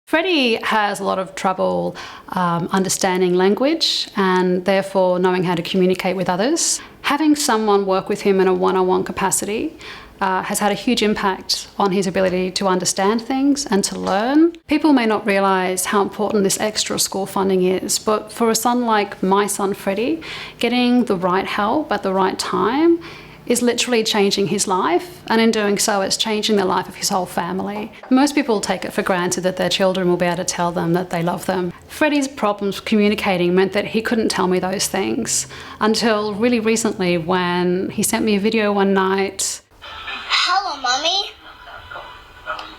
Freddie has a lot of trouble understanding language and therefore knowing how to communicate with others. Having someone work with him in a one-on-one capacity has had a huge impact on his ability to understand things and to learn. People may not realise how important this extra school funding is, but for a son like my son Freddie, getting the right help at the right time is literally changing his life, and in doing so it's changing the life of his whole family. Most people take it for granted that their children will be able to tell them that they love them. Freddie's problems communicating meant that he couldn't tell me those things until really recently when he sent me a video one night. Hello, Mummy.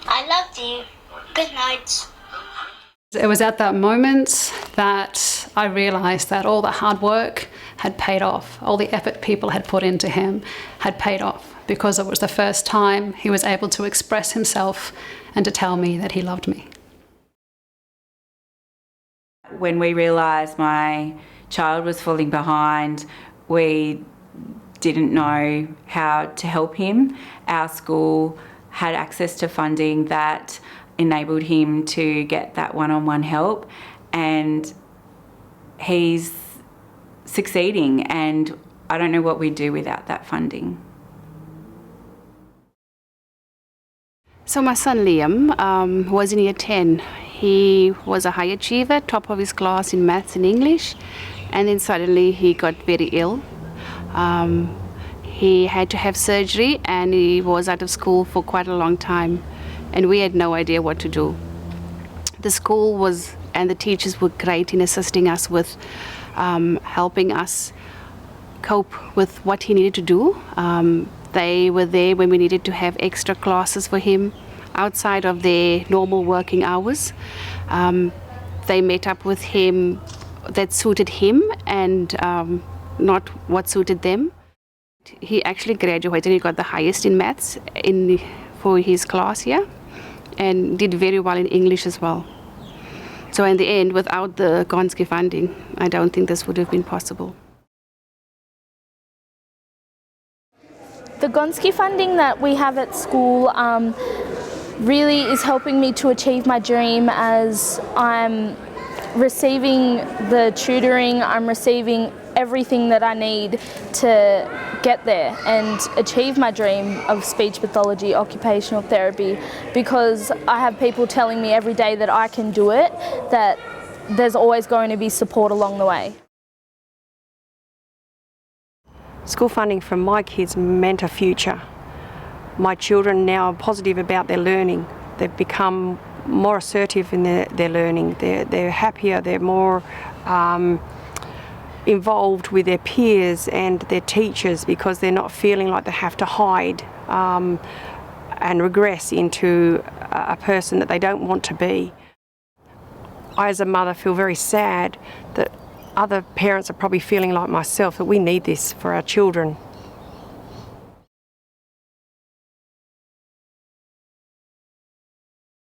I love you. Good night. It was at that moment that I realised that all the hard work had paid off. All the effort people had put into him had paid off, because it was the first time he was able to express himself and to tell me that he loved me. When we realised my child was falling behind, we didn't know how to help him. Our school had access to funding that enabled him to get that one-on-one help, and he's succeeding, and I don't know what we'd do without that funding. So my son Liam was in year 10. He was a high achiever, top of his class in maths and English, and then suddenly he got very ill. He had to have surgery and he was out of school for quite a long time, and we had no idea what to do. The school and the teachers were great in assisting us with helping us cope with what he needed to do. They were there when we needed to have extra classes for him outside of their normal working hours. They met up with him that suited him and not what suited them. He actually graduated. He got the highest in maths for his class here, and did very well in English as well. So in the end, without the Gonski funding, I don't think this would have been possible. The Gonski funding that we have at school really is helping me to achieve my dream, as I'm receiving the tutoring, I'm receiving everything that I need to get there and achieve my dream of speech pathology, occupational therapy, because I have people telling me every day that I can do it, that there's always going to be support along the way. School funding for my kids meant a future. My children now are positive about their learning. They've become more assertive in their learning. They're happier, they're more involved with their peers and their teachers, because they're not feeling like they have to hide and regress into a person that they don't want to be. I, as a mother, feel very sad that other parents are probably feeling like myself, that we need this for our children.